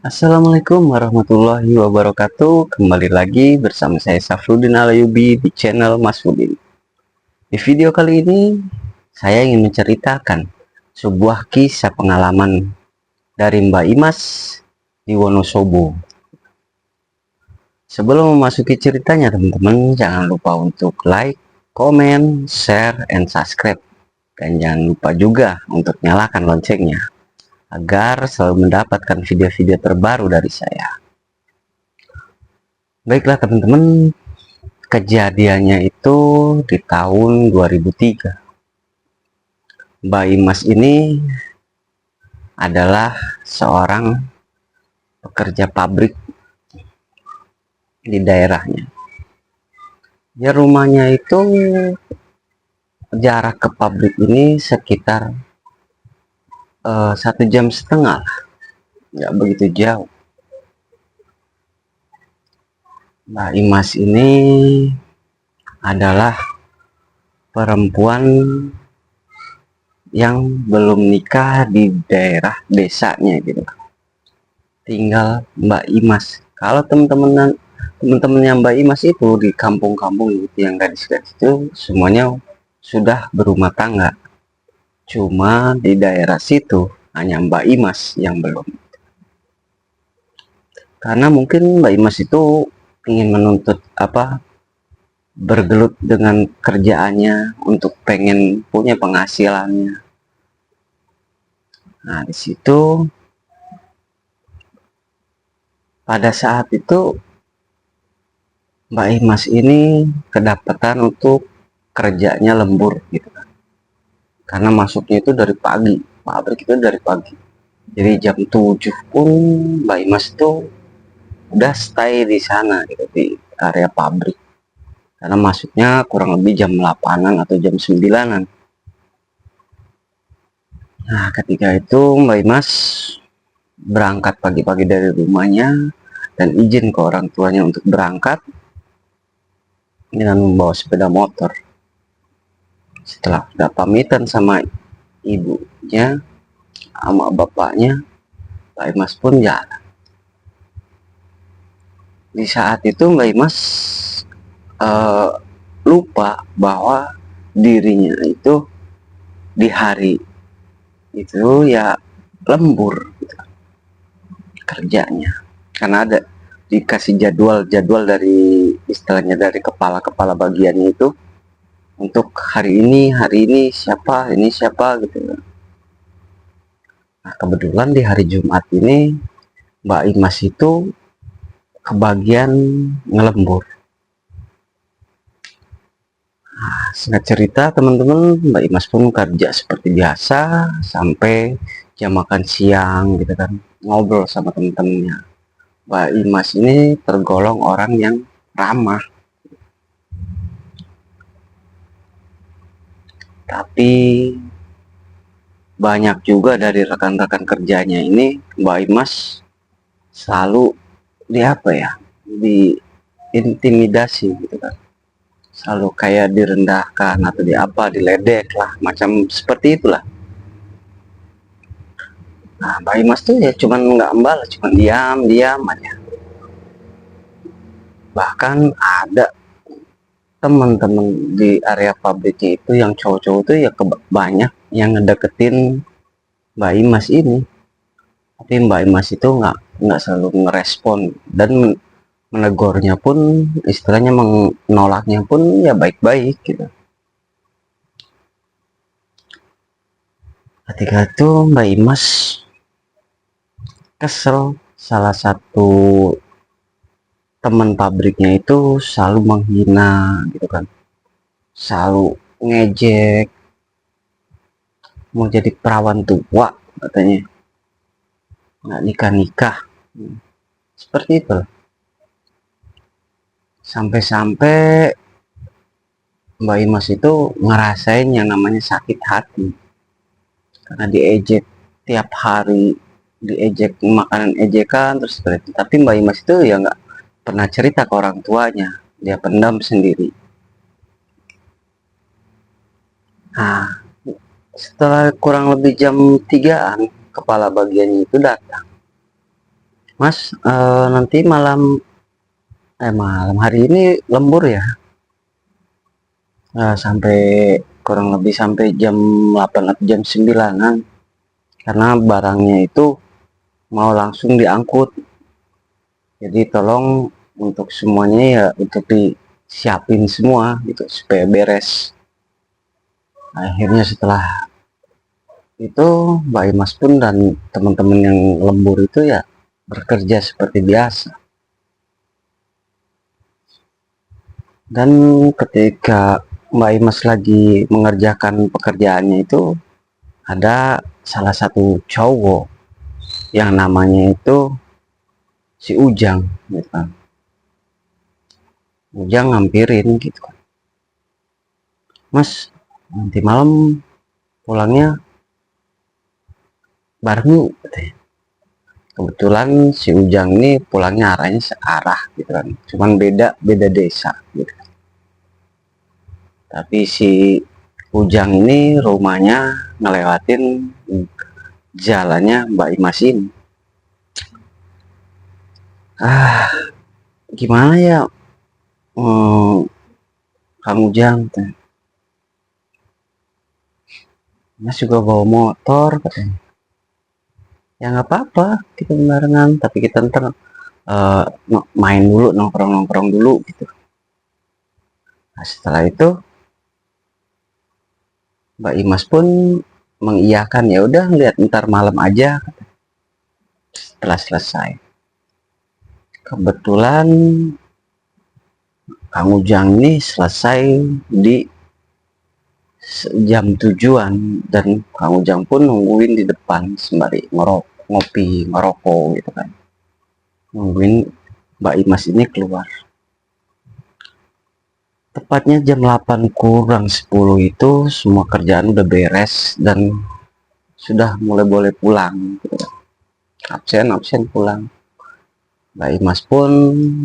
Assalamualaikum warahmatullahi wabarakatuh. Kembali lagi bersama saya Safruddin Alayubi di channel Mas Udin. Di video kali ini saya ingin menceritakan sebuah kisah pengalaman dari Mbak Imas di Wonosobo. Sebelum memasuki ceritanya, teman-teman jangan lupa untuk like, comment, share, and subscribe. Dan jangan lupa juga untuk nyalakan loncengnya agar selalu mendapatkan video-video terbaru dari saya. Baiklah teman-teman, kejadiannya itu di tahun 2003. Mbak Imas ini adalah seorang pekerja pabrik di daerahnya. Ya, rumahnya itu jarak ke pabrik ini sekitar 1,5 jam, nggak begitu jauh. Mbak Imas ini adalah perempuan yang belum nikah di daerah desanya gitu. Tinggal Mbak Imas. Kalau teman-temannya Mbak Imas itu di kampung-kampung gitu, yang gadis-gadis itu semuanya sudah berumah tangga. Cuma di daerah situ hanya Mbak Imas yang belum. Karena mungkin Mbak Imas itu ingin menuntut bergelut dengan kerjaannya untuk pengen punya penghasilannya. Nah, di situ pada saat itu Mbak Imas ini kedapatan untuk kerjanya lembur gitu kan. Karena masuknya itu dari pagi, pabrik itu dari pagi. Jadi jam 7 pun Mbak Imas itu udah stay di sana gitu, di area pabrik. Karena masuknya kurang lebih jam 8-an atau jam 9-an. Nah, ketika itu Mbak Imas berangkat pagi-pagi dari rumahnya dan izin ke orang tuanya untuk berangkat dengan membawa sepeda motor. Setelah udah pamitan sama ibunya sama bapaknya, Mbak Imas pun jalan. Di saat itu Mbak Imas lupa bahwa dirinya itu di hari itu ya lembur gitu, kerjanya. Karena ada dikasih jadwal dari istilahnya dari kepala bagiannya itu untuk hari ini siapa gitu. Nah, kebetulan di hari Jumat ini Mbak Imas itu kebagian ngelembur. Nah, singkat cerita teman-teman, Mbak Imas pun kerja seperti biasa sampai jam makan siang gitu kan, ngobrol sama teman-temannya. Mbak Imas ini tergolong orang yang ramah, tapi banyak juga dari rekan-rekan kerjanya ini Mbak Imas selalu diintimidasi gitu kan, selalu kayak direndahkan atau diledek lah, macam seperti itulah. Nah, Mbak Imas tuh ya cuman nggak membalas, cuman diam aja. Bahkan ada teman-teman di area pabriknya itu yang cowok-cowok tuh ya banyak yang ngedeketin Mbak Imas ini. Tapi Mbak Imas itu nggak selalu ngerespon dan menegurnya pun, istilahnya menolaknya pun ya baik-baik gitu. Ketika itu Mbak Imas kesel, salah satu teman pabriknya itu selalu menghina gitu kan, selalu ngejek, mau jadi perawan tua katanya, nggak nikah-nikah, seperti itu. Sampai-sampai Mbak Imas itu ngerasain yang namanya sakit hati karena diejek tiap hari, diejek makanan ejekan terus seperti itu. Tapi Mbak Imas itu ya nggak pernah cerita ke orang tuanya, dia pendam sendiri. Nah, setelah kurang lebih jam 3-an, kepala bagiannya itu datang Mas, nanti malam hari ini lembur ya. Sampai kurang lebih sampai jam 8 atau jam 9-an, karena barangnya itu mau langsung diangkut. Jadi tolong untuk semuanya ya untuk disiapin semua gitu supaya beres. Akhirnya setelah itu Mbak Imas pun dan teman-teman yang lembur itu ya bekerja seperti biasa. Dan ketika Mbak Imas lagi mengerjakan pekerjaannya itu, ada salah satu cowok yang namanya itu si Ujang gitu kan. Ujang ngampirin gitu kan, Mas nanti malam pulangnya bareng yuk katanya. Kebetulan si Ujang ini pulangnya arahnya searah gitu kan, cuman beda beda desa gitu. Tapi si Ujang ini rumahnya ngelewatin jalannya Mbak Imas ini. Gimana ya, Kang Ujang, Mas juga bawa motor katanya. Ya nggak apa-apa, kita barengan, tapi kita ntar main dulu, nongkrong dulu gitu. Nah, setelah itu Mbak Imas pun mengiyakan, ya udah lihat ntar malam aja. Setelah selesai, kebetulan Kang Ujang ini selesai di jam tujuan, dan Kang Ujang pun nungguin di depan sembari ngopi ngerokok gitu kan, nungguin Mbak Imas ini keluar. Tepatnya jam 8 kurang 10 itu semua kerjaan udah beres dan sudah mulai boleh pulang gitu kan. Absen pulang. Mbak Imas pun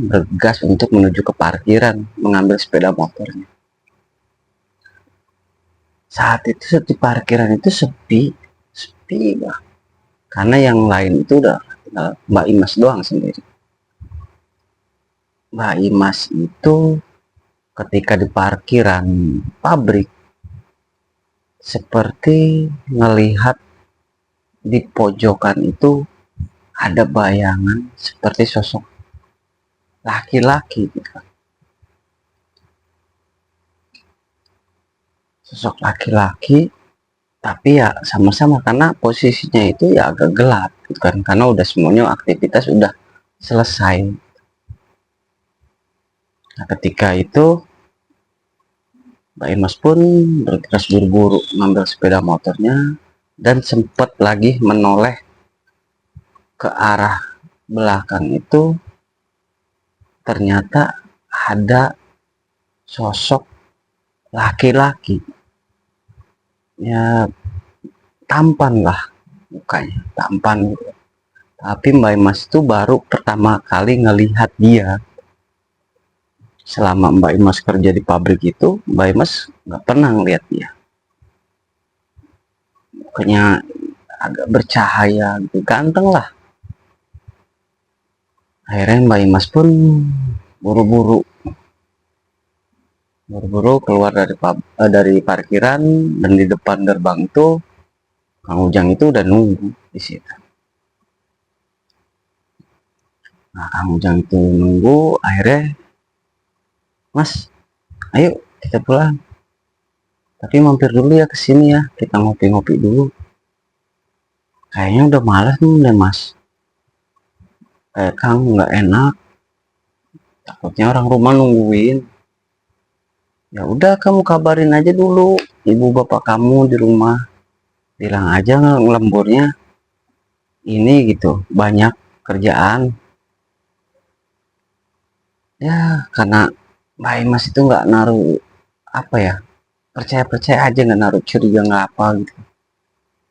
bergegas untuk menuju ke parkiran mengambil sepeda motornya. Saat itu di parkiran itu sepi lah. Karena yang lain itu udah Mbak Imas doang sendiri. Mbak Imas itu ketika di parkiran pabrik seperti melihat di pojokan itu ada bayangan seperti sosok laki-laki gitu. Sosok laki-laki, tapi ya sama-sama karena posisinya itu ya agak gelap gitu kan, karena udah semuanya aktivitas udah selesai. Nah, ketika itu Mbak Imas pun bergegas buru-buru ngambil sepeda motornya dan sempat lagi menoleh ke arah belakang itu, ternyata ada sosok laki-laki, ya tampan lah mukanya, tampan gitu. Tapi Mbak Imas itu baru pertama kali ngelihat dia. Selama Mbak Imas kerja di pabrik itu, Mbak Imas nggak pernah ngelihat dia. Mukanya agak bercahaya gitu, ganteng lah. Akhirnya Mbak Imas pun buru-buru keluar dari parkiran, dan di depan gerbang itu Kang Ujang itu udah nunggu di situ. Nah, Kang Ujang itu nunggu, akhirnya, Mas, ayo kita pulang. Tapi mampir dulu ya ke sini ya, kita ngopi-ngopi dulu. Kayaknya udah malas nih, Mas. Kayak Kang nggak enak, takutnya orang rumah nungguin. Ya udah, kamu kabarin aja dulu ibu bapak kamu di rumah, bilang aja ngelemburnya ini gitu, banyak kerjaan. Ya karena Mbak Imas itu nggak naruh apa ya, percaya aja, nggak naruh curiga nggak apa gitu,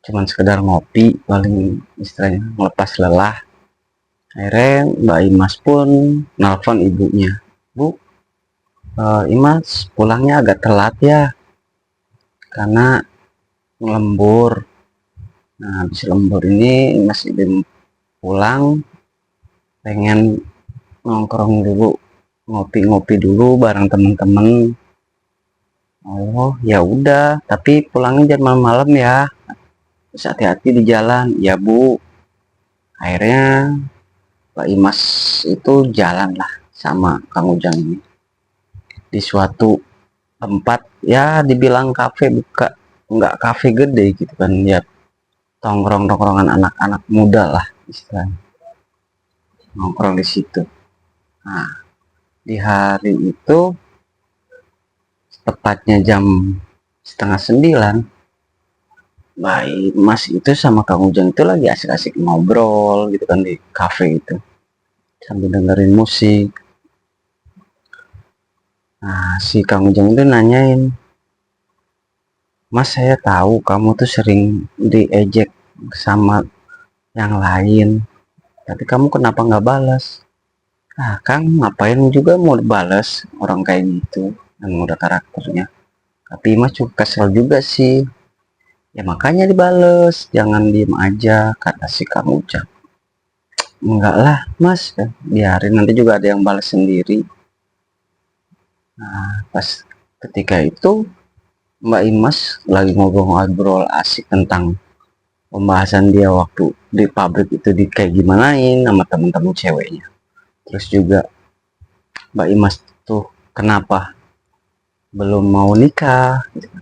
cuman sekedar ngopi paling, istilahnya melepas lelah. Akhirnya Mbak Imas pun nelfon ibunya, Bu, Imas pulangnya agak telat ya karena lembur. Nah habis lembur ini Imas belum pulang, pengen nongkrong dulu, ngopi-ngopi dulu bareng temen-temen. Oh ya udah, tapi pulangnya jangan malam-malam ya, terus hati-hati di jalan. Ya bu. Akhirnya Pak Imas itu jalan lah sama Kang Ujang ini di suatu tempat, ya dibilang kafe, buka nggak kafe gede gitu kan ya, tongkrong-tongkrongan anak-anak muda lah istilahnya, nongkrong di situ. Nah, di hari itu tepatnya jam setengah 9, baik Mas itu sama Kang Ujang itu lagi asik-asik ngobrol gitu kan di kafe itu sambil dengerin musik. Nah, si Kang Ujang itu nanyain, Mas saya tahu kamu tuh sering diejek sama yang lain, tapi kamu kenapa nggak balas? Ah Kang, ngapain juga mau balas orang kayak gitu yang udah karakternya. Tapi Mas juga kesel juga sih. Ya makanya dibales, jangan diem aja, kata si Kang Ujang. Enggak lah Mas, biarin nanti juga ada yang balas sendiri. Nah, pas ketika itu Mbak Imas lagi ngobrol-ngobrol asik tentang pembahasan dia waktu di pabrik itu di kayak gimanain sama temen-temen ceweknya. Terus juga Mbak Imas tuh kenapa belum mau nikah gitu.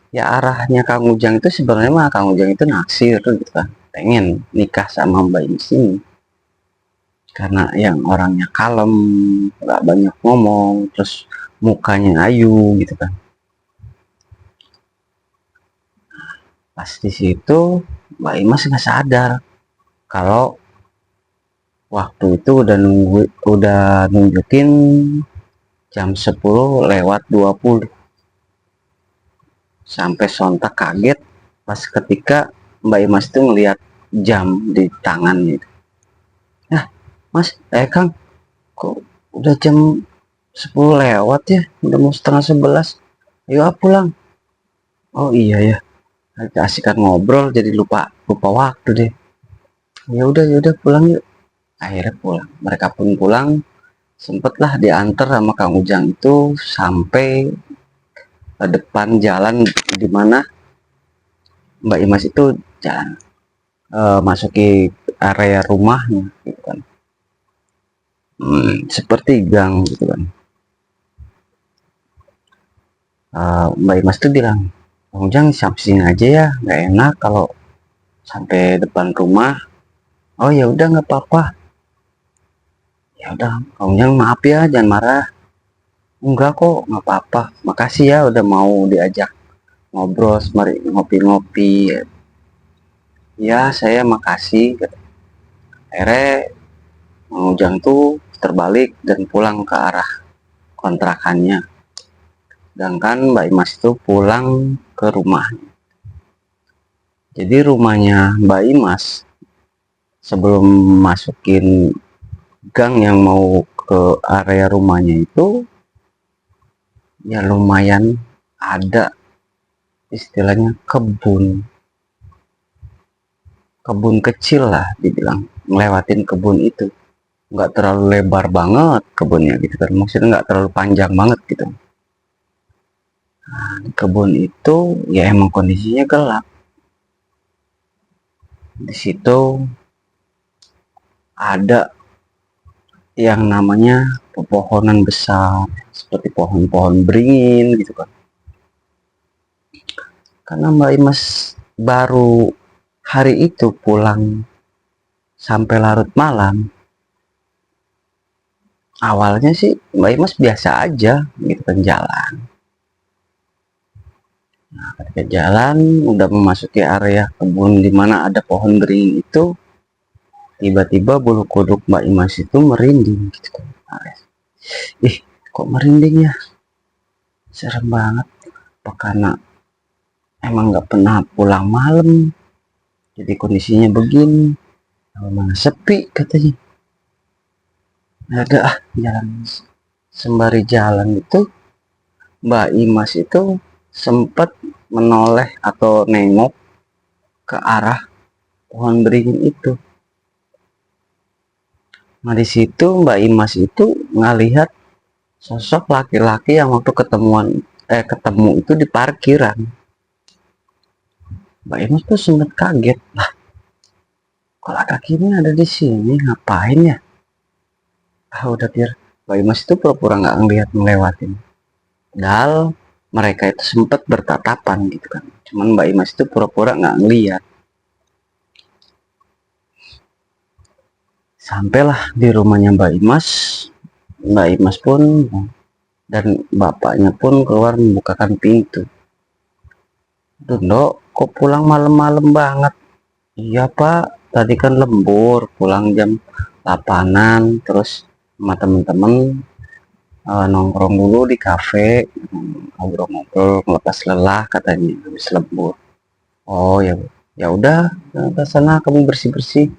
Ya arahnya Kang Ujang itu sebenarnya mah Kang Ujang itu naksir gitu kan, pengen nikah sama Mbak Imas ini karena yang orangnya kalem, nggak banyak ngomong, terus mukanya ayu gitu kan. Pas di situ Mbak Imas nggak sadar kalau waktu itu udah nunjukin jam 10:20, sampai sontak kaget pas ketika Mbak Imas itu ngelihat jam di tangannya itu. Nah Mas, Kang, kok udah jam 10 lewat ya, udah mau setengah 11, ayo pulang. Oh iya ya, asikan ngobrol jadi lupa lupa waktu deh. Ya udah pulang yuk. Akhirnya pulang, mereka pun pulang. Sempatlah diantar sama Kang Ujang itu sampai ke depan jalan di mana Mbak Imas itu jalan, masuki area rumahnya gitu kan. Seperti gang gitu kan. Mbak Imas tuh bilang, Kang Ujang sampai sini aja ya, nggak enak kalau sampai depan rumah. Oh ya udah nggak apa-apa. Ya udah, Kang Ujang maaf ya, jangan marah. Enggak kok, nggak apa-apa. Makasih ya udah mau diajak ngobrol, mari ngopi-ngopi. Ya saya makasih. Akhirnya Kang Ujang tuh terbalik dan pulang ke arah kontrakannya. Sedangkan Mbak Imas itu pulang ke rumah. Jadi rumahnya Mbak Imas sebelum masukin gang yang mau ke area rumahnya itu ya lumayan ada istilahnya kebun kecil lah dibilang, ngelewatin kebun itu nggak terlalu lebar banget kebunnya gitu kan, maksudnya nggak terlalu panjang banget gitu. Nah, kebun itu ya emang kondisinya gelap. Di situ ada yang namanya pepohonan besar seperti pohon-pohon beringin gitu kan. Karena Mbak Imas baru hari itu pulang sampai larut malam, awalnya sih Mbak Imas biasa aja gitu kan jalan. Nah, ketika jalan udah memasuki area kebun di mana ada pohon beringin itu, tiba-tiba bulu kuduk Mbak Imas itu merinding gitu kan. Ih, kok merinding ya? Serem banget. Apa karena emang nggak pernah pulang malam, jadi kondisinya begini. Mana sepi katanya. Ada jalan, sembari jalan itu Mbak Imas itu sempat menoleh atau nengok ke arah pohon beringin itu. Nah di situ Mbak Imas itu ngelihat sosok laki-laki yang waktu ketemu itu di parkiran. Mbak Imas tuh sempat kaget, lah kok laki ini ada di sini ngapain ya? Udah biar Mbak Imas itu pura-pura nggak ngelihat ngelewatin. Padahal mereka itu sempat bertatapan gitu kan. Cuman Mbak Imas itu pura-pura nggak ngelihat. Sampailah di rumahnya Mbak Imas. Mbak Imas pun dan bapaknya pun keluar membukakan pintu. Duh, Dok, kok pulang malam-malam banget? Iya Pak, tadi kan lembur, pulang jam 8-an, terus sama temen-temen nongkrong dulu di kafe, ngobrol-ngobrol, melepas lelah katanya habis lembur. Oh ya, ya udah, ke sana kamu bersih-bersih.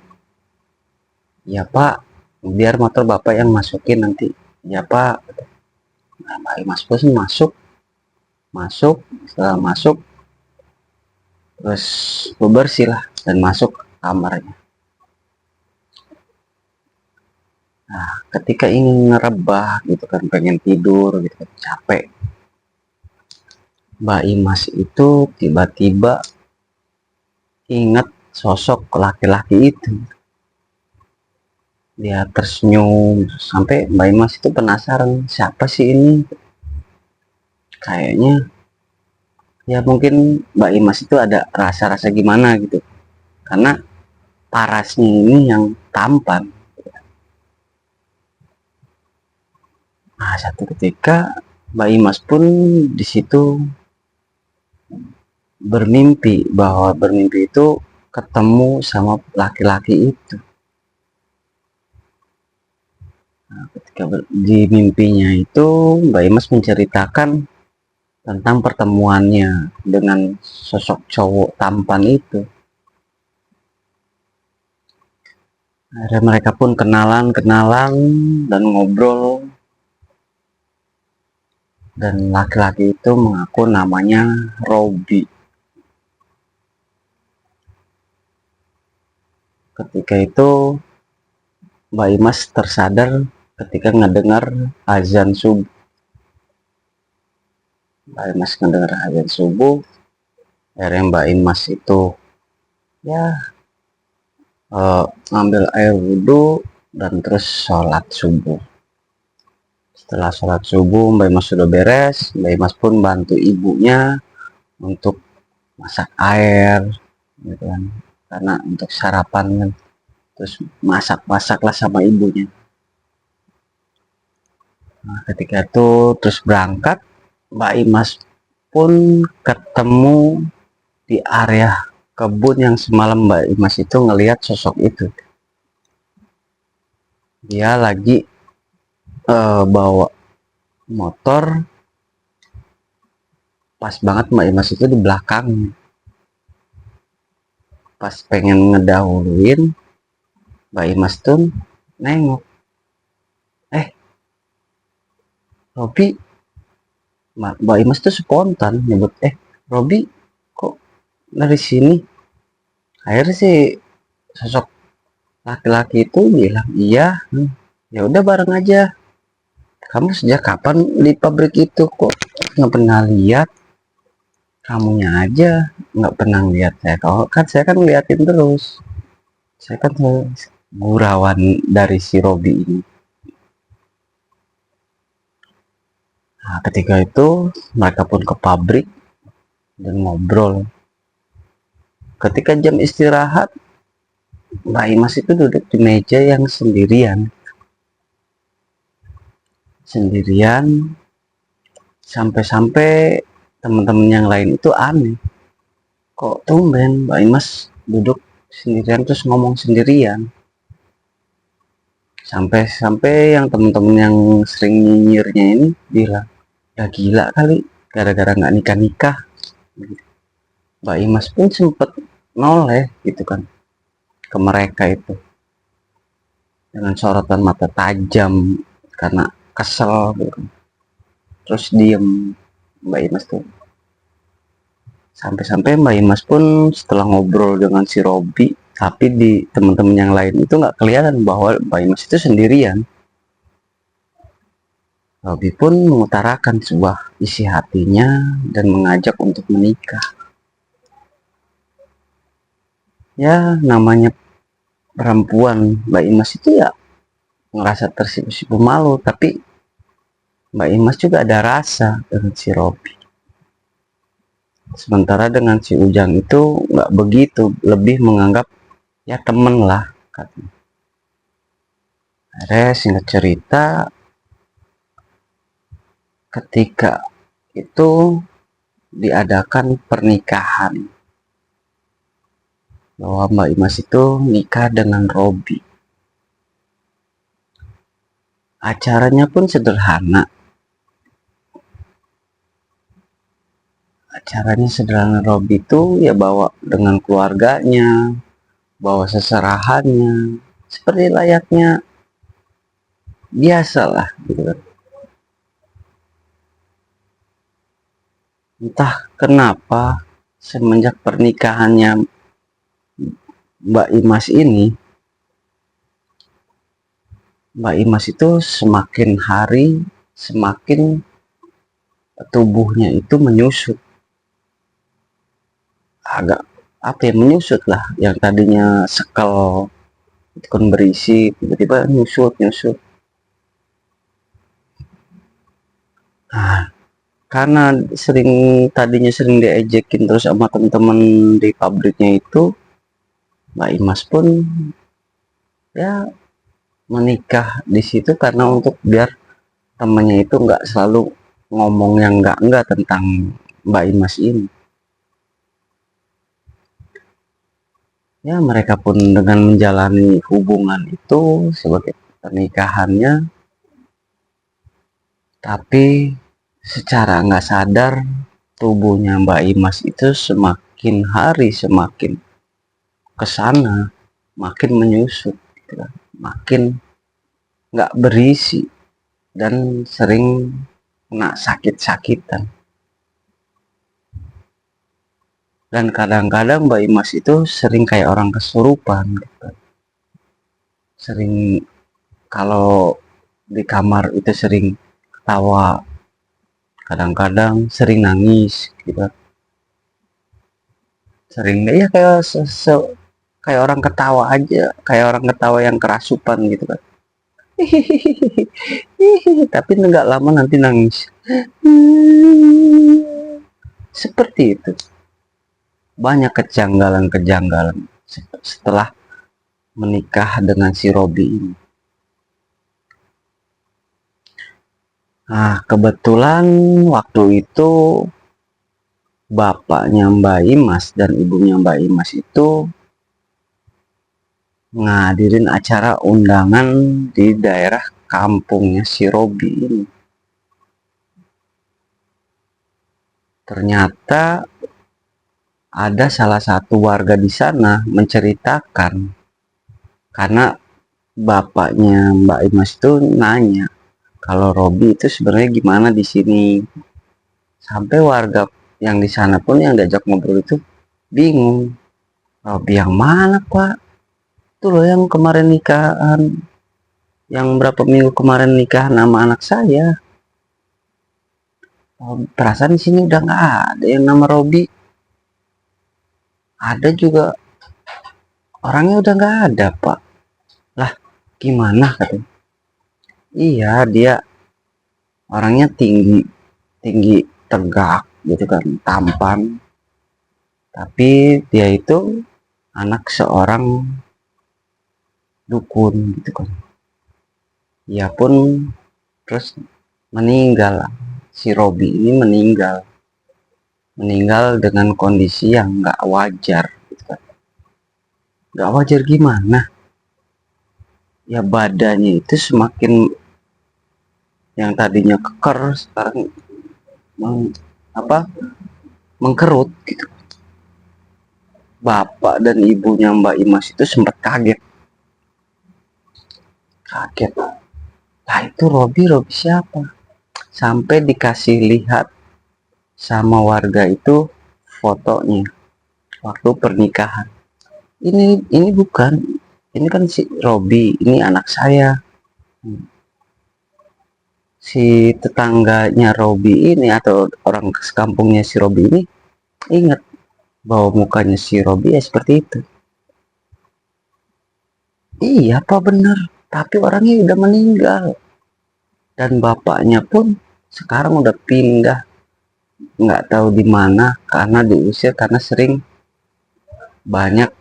Ya Pak, biar motor Bapak yang masukin nanti. Ya Pak. Nah, Mas Bos masuk, setelah masuk terus bebersih lah dan masuk ke kamarnya. Nah, ketika ingin ngerebah gitu kan, pengen tidur gitu kan, capek. Mbak Imas itu tiba-tiba ingat sosok laki-laki itu. Dia tersenyum sampai Mbak Imas itu penasaran siapa sih ini. Kayaknya ya mungkin Mbak Imas itu ada rasa-rasa gimana gitu. Karena parasnya ini yang tampan. Nah, satu ketika Mbak Imas pun di situ bermimpi itu ketemu sama laki-laki itu. Nah, ketika di mimpinya itu Mbak Imas menceritakan tentang pertemuannya dengan sosok cowok tampan itu. Akhirnya mereka pun kenalan dan ngobrol, dan laki-laki itu mengaku namanya Robi. Ketika itu Mbak Imas tersadar ketika ngedengar azan subuh. Mbak Imas ngedengar azan subuh, akhirnya Mbak Imas itu ya ngambil air wudhu dan terus sholat subuh. Setelah sholat subuh Mbak Imas sudah beres, Mbak Imas pun bantu ibunya untuk masak air gitu kan, karena untuk sarapan kan. Terus masaklah sama ibunya. Nah, ketika itu terus berangkat, Mbak Imas pun ketemu di area kebun yang semalam Mbak Imas itu ngelihat sosok itu. Dia lagi bawa motor, pas banget Mbak Imas itu di belakang. Pas pengen ngedahuluin, Mbak Imas tuh nengok, Robi. Mbak Imas tuh spontan nyebut, Robi kok dari sini? Akhirnya sih sosok laki-laki itu bilang, iya, ya udah bareng aja. Kamu sejak kapan di pabrik itu, kok nggak pernah lihat? Kamunya aja nggak pernah lihat saya. Kalau kan saya kan ngeliatin terus. Saya kan gurauan dari si Robi ini. Nah, ketika itu mereka pun ke pabrik dan ngobrol. Ketika jam istirahat, Mbak Imas itu duduk di meja yang sendirian sampai-sampai teman-teman yang lain itu aneh, kok tumben Mbak Imas duduk sendirian terus ngomong sendirian. Sampai yang teman-teman yang sering nyinyirnya ini bilang, udah gila kali gara-gara nggak nikah. Mbak Imas pun sempet noleh gitu kan ke mereka itu dengan sorotan mata tajam karena kesel gitu kan. Terus diem Mbak Imas tuh. Sampai-sampai Mbak Imas pun setelah ngobrol dengan si Robi Tapi di teman-teman yang lain itu nggak kelihatan bahwa Mbak Imas itu sendirian. Robi pun mengutarakan sebuah isi hatinya dan mengajak untuk menikah. Ya, namanya perempuan, Mbak Imas itu ya ngerasa tersipu-sipu malu, tapi Mbak Imas juga ada rasa dengan si Robi. Sementara dengan si Ujang itu nggak begitu, lebih menganggap ya temen lah katanya. Akhirnya singkat cerita, ketika itu diadakan pernikahan, bahwa Mbak Imas itu nikah dengan Robi. Acaranya pun sederhana. Robi itu ya bawa dengan keluarganya, bawa seserahannya, seperti layaknya biasalah gitu kan. Entah kenapa semenjak pernikahannya Mbak Imas ini, Mbak Imas itu semakin hari semakin tubuhnya itu menyusut, agak apa ya, menyusut lah, yang tadinya sekel itu kan berisi, tiba-tiba nyusut. Nah, karena tadinya sering diejekin terus sama teman-teman di pabriknya itu, Mbak Imas pun ya menikah di situ karena untuk biar temannya itu nggak selalu ngomong yang enggak tentang Mbak Imas ini. Ya, mereka pun dengan menjalani hubungan itu sebagai pernikahannya, tapi secara nggak sadar tubuhnya Mbak Imas itu semakin hari semakin kesana, makin menyusut, gitu kan. Makin nggak berisi dan sering kena sakit-sakitan. Dan kadang-kadang Mbak Imas itu sering kayak orang kesurupan gitu. Sering kalau di kamar itu sering ketawa, kadang-kadang sering nangis gitu. Sering ya kayak kayak orang ketawa aja, kayak orang ketawa yang kerasupan gitu kan. Tapi nggak lama nanti nangis. Seperti itu. Banyak kejanggalan-kejanggalan setelah menikah dengan si Robi ini. Nah, kebetulan waktu itu bapaknya Mbak Imas dan ibunya Mbak Imas itu ngadirin acara undangan di daerah kampungnya si Robi ini. Ternyata ada salah satu warga di sana menceritakan, karena bapaknya Mbak Imas itu nanya kalau Robi itu sebenarnya gimana di sini. Sampai warga yang di sana pun yang diajak ngobrol itu bingung. Robi yang mana, Pak? Itu loh yang kemarin nikahan, yang berapa minggu kemarin nikahan sama anak saya. Oh, perasaan di sini udah nggak ada yang nama Robi. Ada juga orangnya udah nggak ada, Pak. Lah, gimana katanya? Iya, dia orangnya tinggi, tinggi tegak gitu kan, tampan. Tapi dia itu anak seorang dukun gitu kan. Ia pun terus meninggal. Si Robi ini meninggal dengan kondisi yang nggak wajar gitu kan. Nggak wajar gimana? Ya badannya itu semakin, yang tadinya keker sekarang mengkerut gitu. Bapak dan ibunya Mbak Imas itu sempat kaget. Lah itu Robi siapa? Sampai dikasih lihat sama warga itu fotonya waktu pernikahan. ini bukan, ini kan si Robi, ini anak saya. Si tetangganya Robi ini atau orang sekampungnya si Robi ini ingat bahwa mukanya si Robi ya seperti itu. Iya apa bener, tapi orangnya udah meninggal dan bapaknya pun sekarang udah pindah, nggak tahu di mana karena diusir, karena sering banyak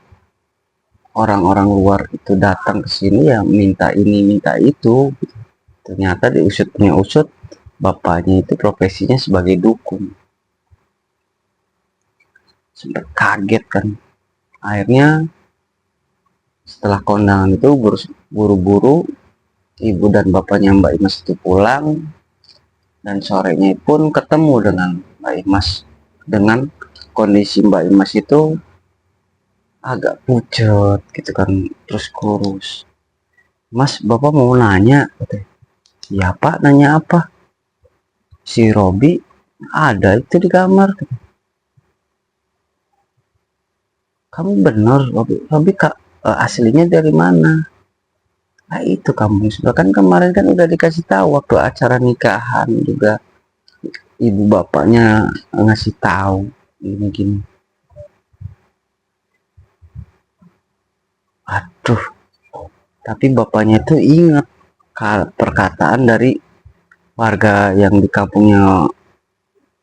orang-orang luar itu datang ke sini ya minta ini minta itu. Ternyata diusutnya usut bapaknya itu profesinya sebagai dukun. Sempat kaget kan, akhirnya setelah kondangan itu buru-buru ibu dan bapaknya Mbak Imas itu pulang, dan sorenya pun ketemu dengan Mbak Imas dengan kondisi Mbak Imas itu agak pucat gitu kan, terus kurus. Mas, bapak mau nanya, katanya. Ya pak, nanya apa? Si Robi ada itu di kamar. Kamu bener, Robi kak, aslinya dari mana? Nah itu kamu sebelah kan, kemarin kan udah dikasih tahu waktu acara nikahan juga, ibu bapaknya ngasih tahu gini-gini. Aduh, tapi bapaknya itu ingat perkataan dari warga yang di kampungnya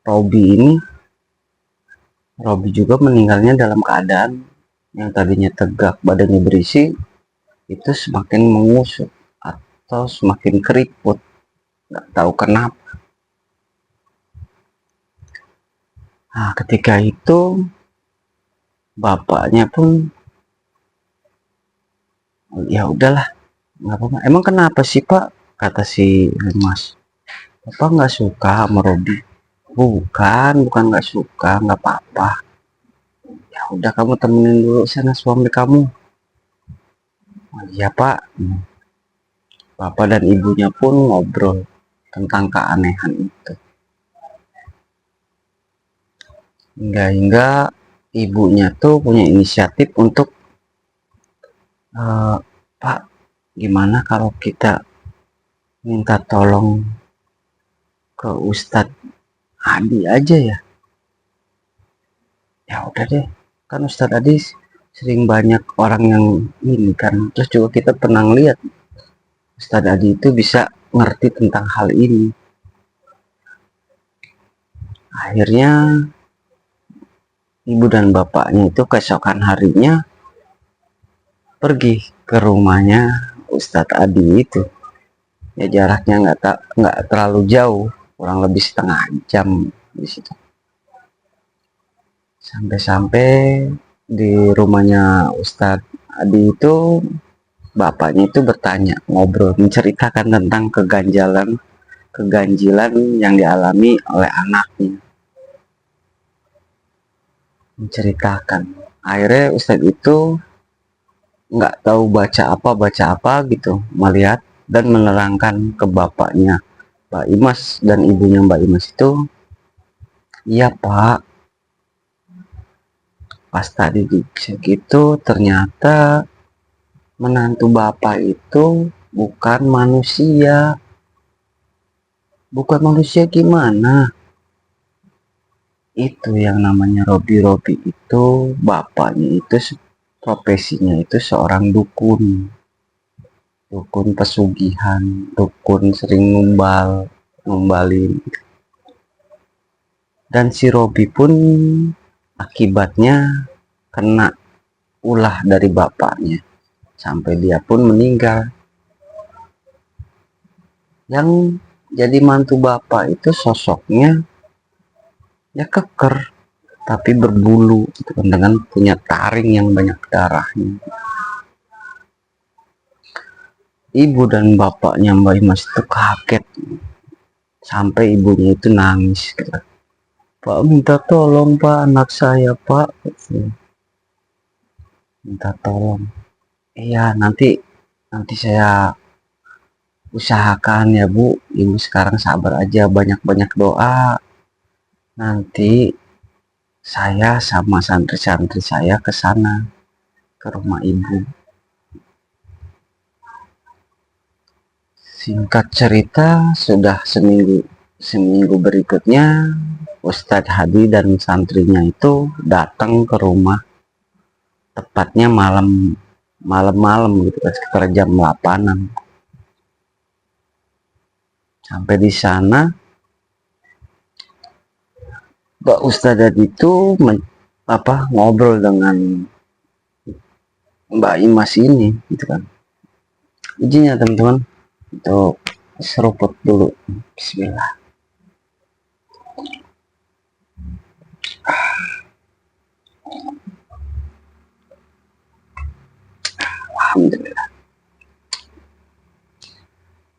Robi ini. Robi juga meninggalnya dalam keadaan yang tadinya tegak, badannya berisi, itu semakin mengusut atau semakin keriput, nggak tahu kenapa. Nah ketika itu bapaknya pun ya udahlah, nggak apa-apa. Emang kenapa sih pak, kata si Mas, bapak nggak suka sama Robi? Bukan nggak suka, nggak apa-apa. Ya udah, kamu temenin dulu sana suami kamu. Oh, iya pak. Bapak dan ibunya pun ngobrol tentang keanehan itu. Hingga ibunya tuh punya inisiatif untuk, Pak, gimana kalau kita minta tolong ke Ustadz Adi aja ya? Ya udah deh, kan Ustadz Adi sering banyak orang yang ini kan, terus juga kita pernah lihat Ustadz Adi itu bisa ngerti tentang hal ini. Akhirnya ibu dan bapaknya itu keesokan harinya pergi ke rumahnya Ustadz Adi itu. Ya jaraknya nggak terlalu jauh, kurang lebih setengah jam di situ. Sampai-sampai di rumahnya Ustadz Adi itu, bapaknya itu bertanya, ngobrol, menceritakan tentang keganjilan yang dialami oleh anaknya. Menceritakan. Akhirnya Ustadz itu nggak tahu baca apa gitu, melihat dan menerangkan ke bapaknya Mbak Imas dan ibunya Mbak Imas itu, iya pak, pas tadi dicek itu ternyata menantu bapak itu bukan manusia. Bukan manusia gimana? Itu yang namanya Robi itu, bapaknya itu profesinya itu seorang dukun. Dukun pesugihan, dukun sering ngumbalin. Dan si Robi pun akibatnya kena ulah dari bapaknya, sampai dia pun meninggal. Yang jadi mantu bapak itu sosoknya ya keker, tapi berbulu gitu, dengan punya taring yang banyak darahnya. Ibu dan bapaknya Mbak Imas itu kaget, sampai ibunya itu nangis gitu. Pak, minta tolong pak, anak saya pak, minta tolong. Iya, nanti saya usahakan ya bu. Ibu sekarang sabar aja, banyak-banyak doa. Nanti saya sama santri-santri saya ke sana. ke rumah ibu. Singkat cerita, sudah seminggu berikutnya Ustadz Hadi dan santrinya itu datang ke rumah, tepatnya malam gitu kan, sekitar jam 8-an. Sampai di sana Mbak Ustadzah itu ngobrol dengan Mbak Imas ini gitu kan. Izin ya teman-teman untuk seruput dulu. Bismillah. Alhamdulillah.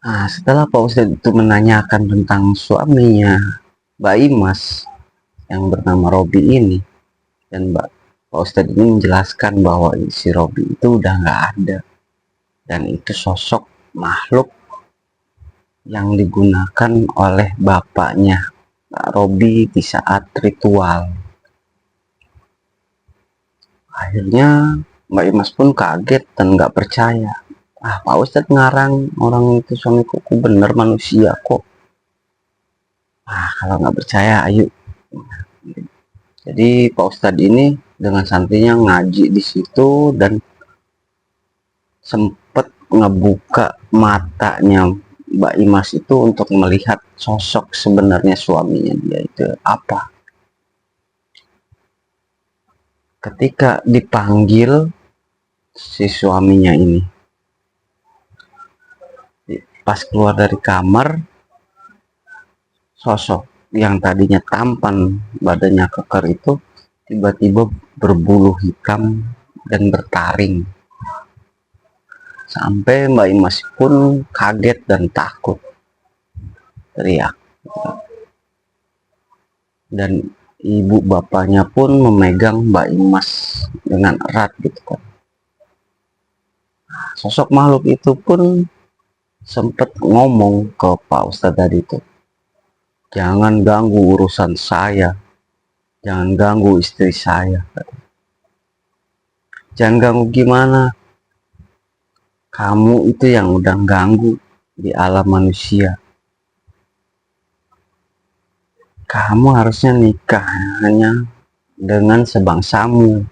Nah, setelah Pak Ustadz itu menanyakan tentang suaminya Mbak Imas yang bernama Robi ini, dan Pak Ustadz ini menjelaskan bahwa si Robi itu udah nggak ada, dan itu sosok makhluk yang digunakan oleh bapaknya Pak Robi di saat ritual. Akhirnya Mbak Imas pun kaget dan nggak percaya. Pak Ustadz ngarang orang itu suamiku bener manusia kok. Kalau nggak percaya ayo. Jadi Pak Ustadz ini dengan santrinya ngaji di situ dan sempat ngebuka matanya Mbak Imas itu untuk melihat sosok sebenarnya suaminya dia itu apa. Ketika dipanggil si suaminya ini, pas keluar dari kamar, sosok yang tadinya tampan, badannya keker itu tiba-tiba berbulu hitam dan bertaring. Sampai Mbak Imas pun kaget dan takut, teriak. Dan ibu bapaknya pun memegang Mbak Imas dengan erat gitu kan. Sosok makhluk itu pun sempat ngomong ke Pak Ustadz tadi itu, jangan ganggu urusan saya, jangan ganggu istri saya. Jangan ganggu gimana? Kamu itu yang udah ganggu di alam manusia. Kamu harusnya nikah hanya dengan sebangsamu,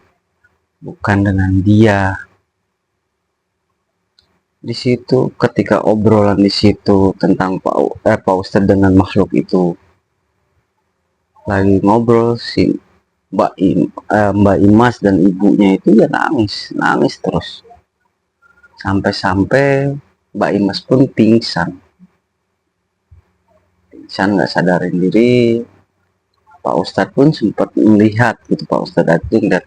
bukan dengan dia. Di situ ketika obrolan di situ tentang Pak Ustadz dengan makhluk itu lagi ngobrol, si Mbak Imas dan ibunya itu ya nangis terus, sampai Mbak Imas pun pingsan nggak sadarin diri. Pak Ustadz pun sempat melihat gitu, Pak Ustadz itu ngeliat,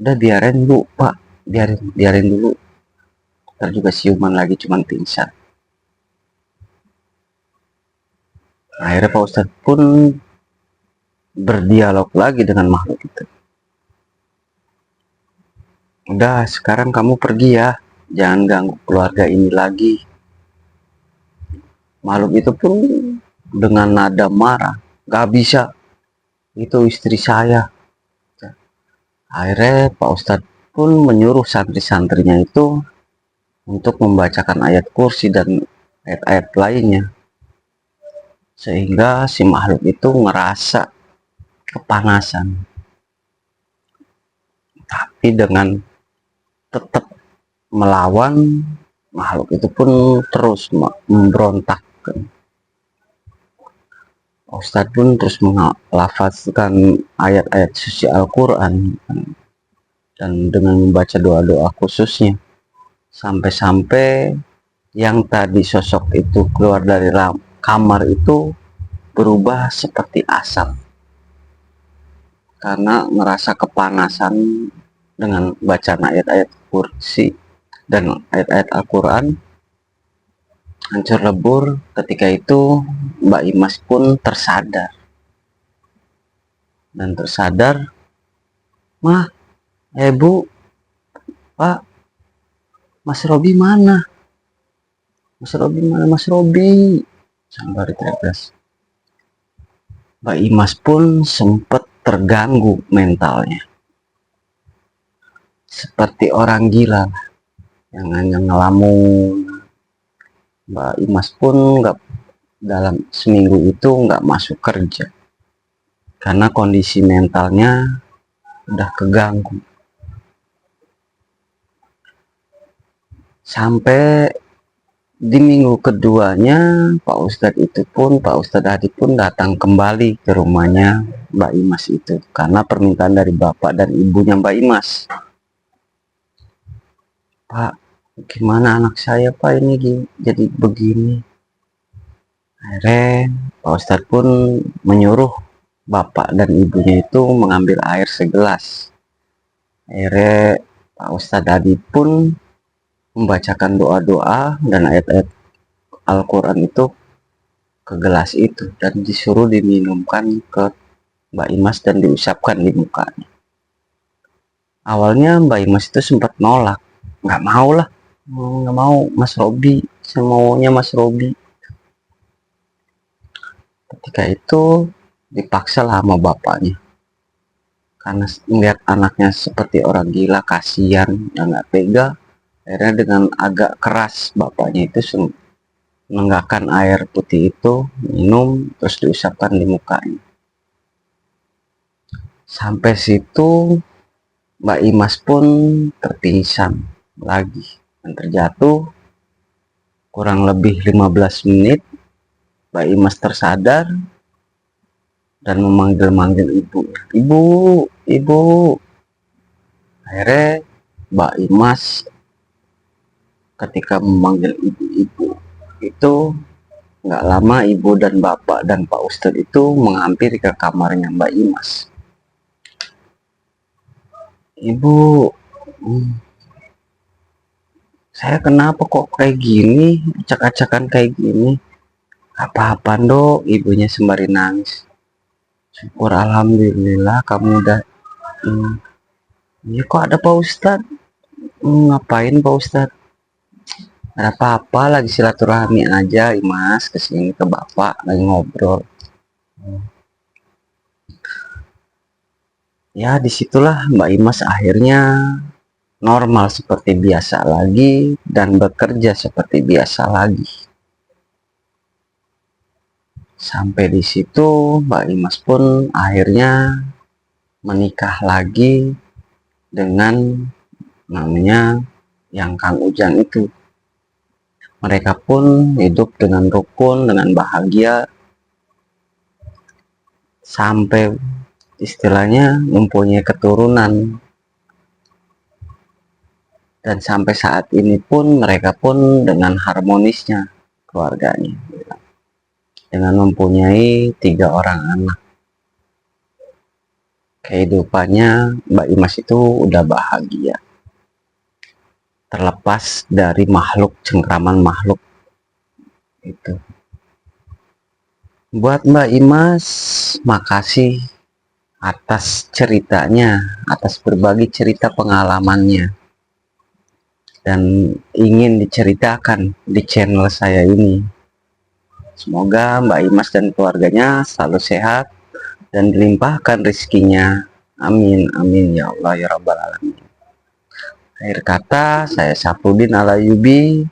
udah biarin dulu Pak, biarin dulu, ntar juga siuman lagi, cuman pingsan. Akhirnya Pak Ustadz pun berdialog lagi dengan makhluk itu. Udah, sekarang kamu pergi ya, jangan ganggu keluarga ini lagi. Makhluk itu pun dengan nada marah, gak bisa, itu istri saya. Akhirnya Pak Ustadz pun menyuruh santri-santrinya itu untuk membacakan ayat kursi dan ayat-ayat lainnya, sehingga si makhluk itu ngerasa kepanasan, tapi dengan tetap melawan, makhluk itu pun terus memberontak. Ustadz pun terus melafazkan ayat-ayat suci Al-Quran dan dengan membaca doa-doa khususnya, sampai-sampai yang tadi sosok itu keluar dari kamar itu berubah seperti asap karena merasa kepanasan dengan bacaan ayat-ayat kursi dan ayat-ayat Al-Quran. Hancur lebur. Ketika itu Mbak Imas pun tersadar, mah, Bu, Pak, Mas Robi mana? Mas Robi? Sampai ditegas. Mbak Imas pun sempat terganggu mentalnya. seperti orang gila yang hanya ngelamun. Mbak Imas pun nggak, dalam seminggu itu nggak masuk kerja karena kondisi mentalnya udah keganggu. Sampai di minggu keduanya Pak Ustadz Hadi pun datang kembali ke rumahnya Mbak Imas itu karena permintaan dari bapak dan ibunya Mbak Imas. Pak, gimana anak saya Pak ini jadi begini? Akhirnya Pak Ustadz pun menyuruh bapak dan ibunya itu mengambil air segelas. Akhirnya Pak Ustadz Hadi pun membacakan doa-doa dan ayat-ayat Al-Quran itu ke gelas itu dan disuruh diminumkan ke Mbak Imas dan diusapkan di mukanya. Awalnya Mbak Imas itu sempat nolak, nggak mau lah, nggak mau Mas Robi, semaunya Mas Robi. Ketika itu dipaksa lah sama bapaknya karena melihat anaknya seperti orang gila, kasihan dan nggak tega. Akhirnya dengan agak keras bapaknya itu menenggakkan air putih itu, minum, terus diusapkan di mukanya. Sampai situ Mbak Imas pun terpingsan lagi dan terjatuh. Kurang lebih 15 menit Mbak Imas tersadar dan memanggil-manggil ibu. Ibu, ibu. Akhirnya Mbak Imas ketika memanggil ibu-ibu itu nggak lama ibu dan bapak dan Pak Ustadz itu menghampiri ke kamarnya Mbak Imas. Ibu, saya kenapa kok kayak gini, acak-acakan kayak gini? Apa-apa dok, ibunya sembari nangis. Syukur alhamdulillah kamu udah. Ya kok ada Pak Ustadz? Ngapain Pak Ustadz? Ada apa-apa, lagi silaturahmi aja Imas, kesini ke bapak lagi ngobrol. Ya disitulah Mbak Imas akhirnya normal seperti biasa lagi dan bekerja seperti biasa lagi. Sampai di situ Mbak Imas pun akhirnya menikah lagi dengan namanya yang Kang Ujang itu. Mereka pun hidup dengan rukun, dengan bahagia, sampai istilahnya mempunyai keturunan. Dan sampai saat ini pun mereka pun dengan harmonisnya keluarganya, dengan mempunyai 3 orang anak. Kehidupannya Mbak Imas itu udah bahagia, terlepas dari makhluk, cengkraman makhluk itu. Buat Mbak Imas, makasih atas ceritanya, atas berbagi cerita pengalamannya dan ingin diceritakan di channel saya ini. Semoga Mbak Imas dan keluarganya selalu sehat dan dilimpahkan rezekinya. Amin, amin ya Allah ya Rabbal Alamin. Akhir kata, saya Syafruddin Alayubi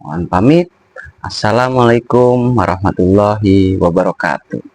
mohon pamit. Assalamualaikum warahmatullahi wabarakatuh.